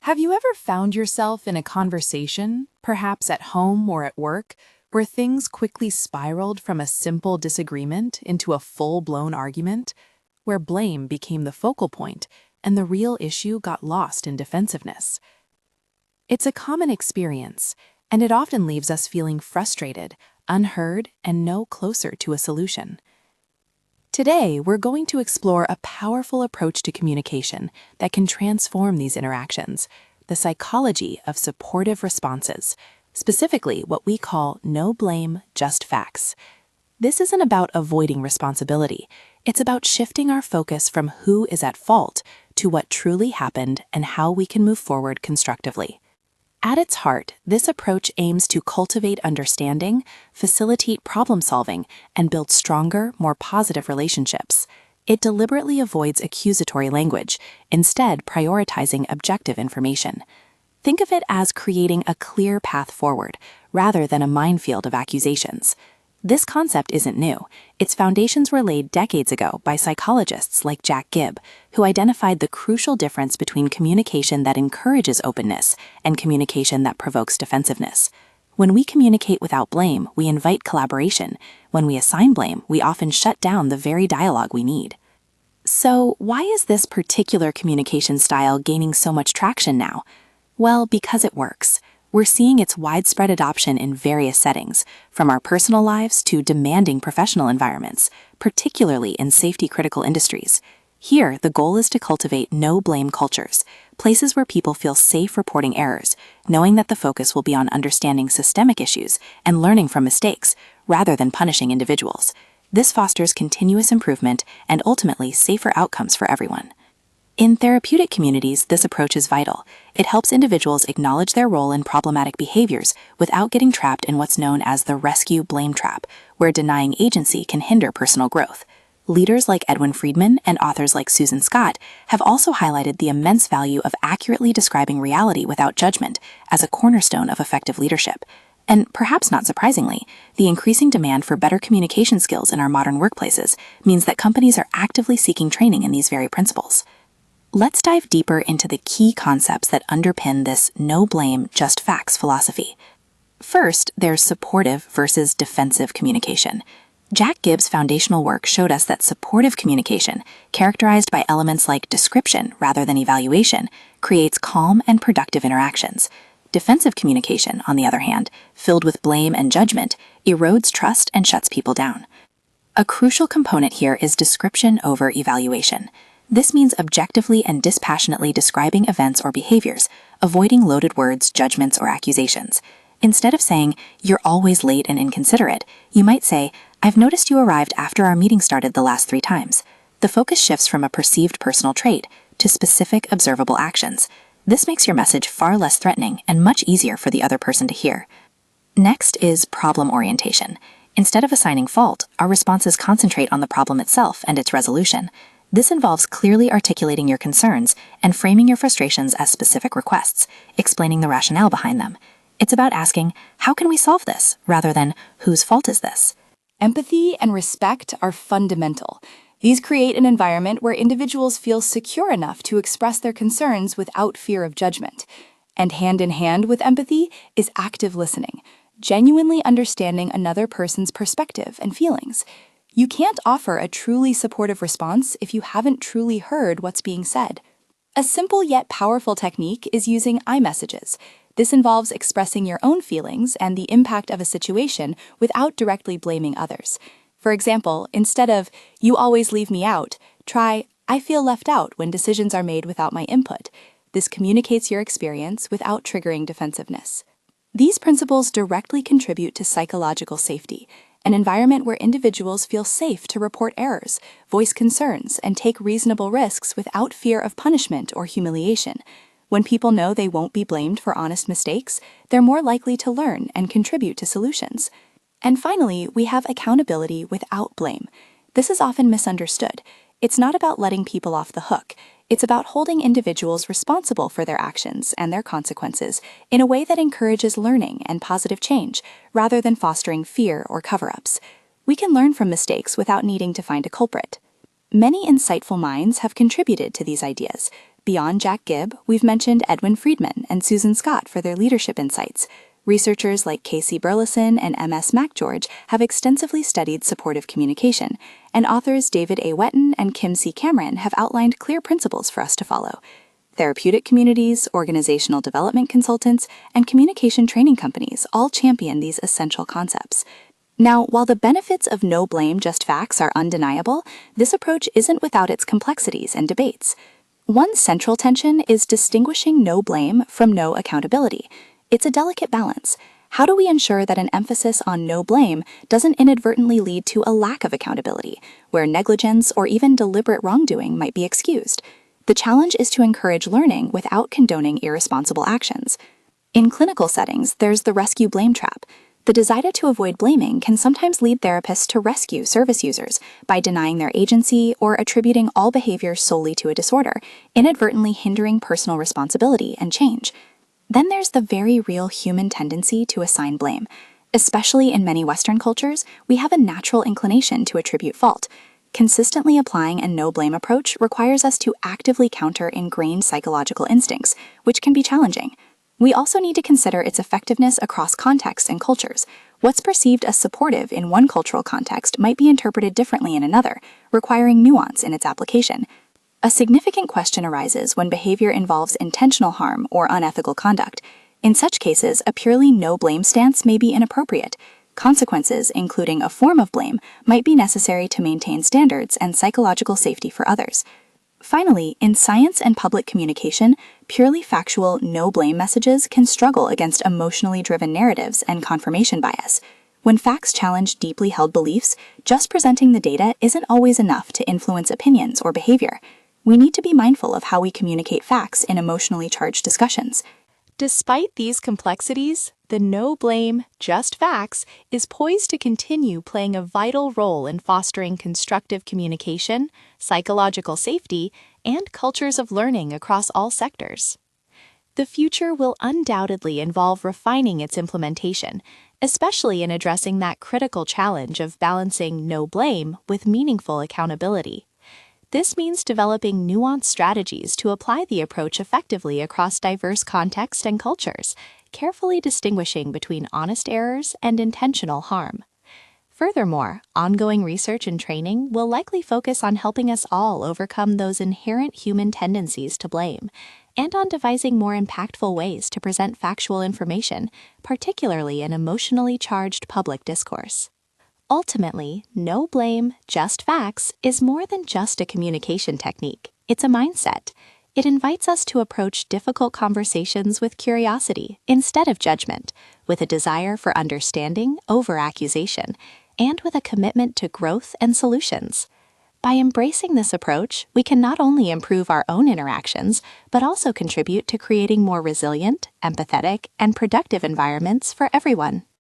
Have you ever found yourself in a conversation, perhaps at home or at work, where things quickly spiraled from a simple disagreement into a full-blown argument, where blame became the focal point and the real issue got lost in defensiveness? It's a common experience, and it often leaves us feeling frustrated, unheard, and no closer to a solution. Today, we're going to explore a powerful approach to communication that can transform these interactions, the psychology of supportive responses, specifically what we call no blame, just facts. This isn't about avoiding responsibility. It's about shifting our focus from who is at fault to what truly happened and how we can move forward constructively. At its heart, this approach aims to cultivate understanding, facilitate problem-solving, and build stronger, more positive relationships. It deliberately avoids accusatory language, instead prioritizing objective information. Think of it as creating a clear path forward, rather than a minefield of accusations. This concept isn't new. Its foundations were laid decades ago by psychologists like Jack Gibb, who identified the crucial difference between communication that encourages openness and communication that provokes defensiveness. When we communicate without blame, we invite collaboration. When we assign blame, we often shut down the very dialogue we need. So, why is this particular communication style gaining so much traction now? Well, because it works. We're seeing its widespread adoption in various settings, from our personal lives to demanding professional environments, particularly in safety-critical industries. Here, the goal is to cultivate no-blame cultures, places where people feel safe reporting errors, knowing that the focus will be on understanding systemic issues and learning from mistakes, rather than punishing individuals. This fosters continuous improvement and ultimately safer outcomes for everyone. In therapeutic communities, this approach is vital. It helps individuals acknowledge their role in problematic behaviors without getting trapped in what's known as the rescue blame trap, where denying agency can hinder personal growth. Leaders like Edwin Friedman and authors like Susan Scott have also highlighted the immense value of accurately describing reality without judgment as a cornerstone of effective leadership. And perhaps not surprisingly, the increasing demand for better communication skills in our modern workplaces means that companies are actively seeking training in these very principles. Let's dive deeper into the key concepts that underpin this no blame, just facts philosophy. First, there's supportive versus defensive communication. Jack Gibb's foundational work showed us that supportive communication, characterized by elements like description rather than evaluation, creates calm and productive interactions. Defensive communication, on the other hand, filled with blame and judgment, erodes trust and shuts people down. A crucial component here is description over evaluation. This means objectively and dispassionately describing events or behaviors, avoiding loaded words, judgments, or accusations. Instead of saying, "You're always late and inconsiderate," you might say, "I've noticed you arrived after our meeting started the last 3 times." The focus shifts from a perceived personal trait to specific observable actions. This makes your message far less threatening and much easier for the other person to hear. Next is problem orientation. Instead of assigning fault, our responses concentrate on the problem itself and its resolution. This involves clearly articulating your concerns and framing your frustrations as specific requests, explaining the rationale behind them. It's about asking, how can we solve this, rather than, whose fault is this? Empathy and respect are fundamental. These create an environment where individuals feel secure enough to express their concerns without fear of judgment. And hand in hand with empathy is active listening, genuinely understanding another person's perspective and feelings. You can't offer a truly supportive response if you haven't truly heard what's being said. A simple yet powerful technique is using I messages. This involves expressing your own feelings and the impact of a situation without directly blaming others. For example, instead of, "You always leave me out," try, "I feel left out when decisions are made without my input." This communicates your experience without triggering defensiveness. These principles directly contribute to psychological safety, an environment where individuals feel safe to report errors, voice concerns, and take reasonable risks without fear of punishment or humiliation. When people know they won't be blamed for honest mistakes, they're more likely to learn and contribute to solutions. And finally, we have accountability without blame. This is often misunderstood. It's not about letting people off the hook. It's about holding individuals responsible for their actions and their consequences in a way that encourages learning and positive change, rather than fostering fear or cover-ups. We can learn from mistakes without needing to find a culprit. Many insightful minds have contributed to these ideas. Beyond Jack Gibb, we've mentioned Edwin Friedman and Susan Scott for their leadership insights. Researchers like Casey Burleson and M.S. MacGeorge have extensively studied supportive communication, and authors David A. Wetton and Kim C. Cameron have outlined clear principles for us to follow. Therapeutic communities, organizational development consultants, and communication training companies all champion these essential concepts. Now, while the benefits of no blame, just facts are undeniable, this approach isn't without its complexities and debates. One central tension is distinguishing no blame from no accountability. It's a delicate balance. How do we ensure that an emphasis on no blame doesn't inadvertently lead to a lack of accountability, where negligence or even deliberate wrongdoing might be excused? The challenge is to encourage learning without condoning irresponsible actions. In clinical settings, there's the rescue blame trap. The desire to avoid blaming can sometimes lead therapists to rescue service users by denying their agency or attributing all behavior solely to a disorder, inadvertently hindering personal responsibility and change. Then there's the very real human tendency to assign blame. Especially in many Western cultures, we have a natural inclination to attribute fault. Consistently applying a no-blame approach requires us to actively counter ingrained psychological instincts, which can be challenging. We also need to consider its effectiveness across contexts and cultures. What's perceived as supportive in one cultural context might be interpreted differently in another, requiring nuance in its application. A significant question arises when behavior involves intentional harm or unethical conduct. In such cases, a purely no-blame stance may be inappropriate. Consequences, including a form of blame, might be necessary to maintain standards and psychological safety for others. Finally, in science and public communication, purely factual no-blame messages can struggle against emotionally driven narratives and confirmation bias. When facts challenge deeply held beliefs, just presenting the data isn't always enough to influence opinions or behavior. We need to be mindful of how we communicate facts in emotionally charged discussions. Despite these complexities, the no blame, just facts is poised to continue playing a vital role in fostering constructive communication, psychological safety, and cultures of learning across all sectors. The future will undoubtedly involve refining its implementation, especially in addressing that critical challenge of balancing no blame with meaningful accountability. This means developing nuanced strategies to apply the approach effectively across diverse contexts and cultures, carefully distinguishing between honest errors and intentional harm. Furthermore, ongoing research and training will likely focus on helping us all overcome those inherent human tendencies to blame, and on devising more impactful ways to present factual information, particularly in emotionally charged public discourse. Ultimately, no blame, just facts is more than just a communication technique. It's a mindset. It invites us to approach difficult conversations with curiosity instead of judgment, with a desire for understanding over accusation, and with a commitment to growth and solutions. By embracing this approach, we can not only improve our own interactions, but also contribute to creating more resilient, empathetic, and productive environments for everyone.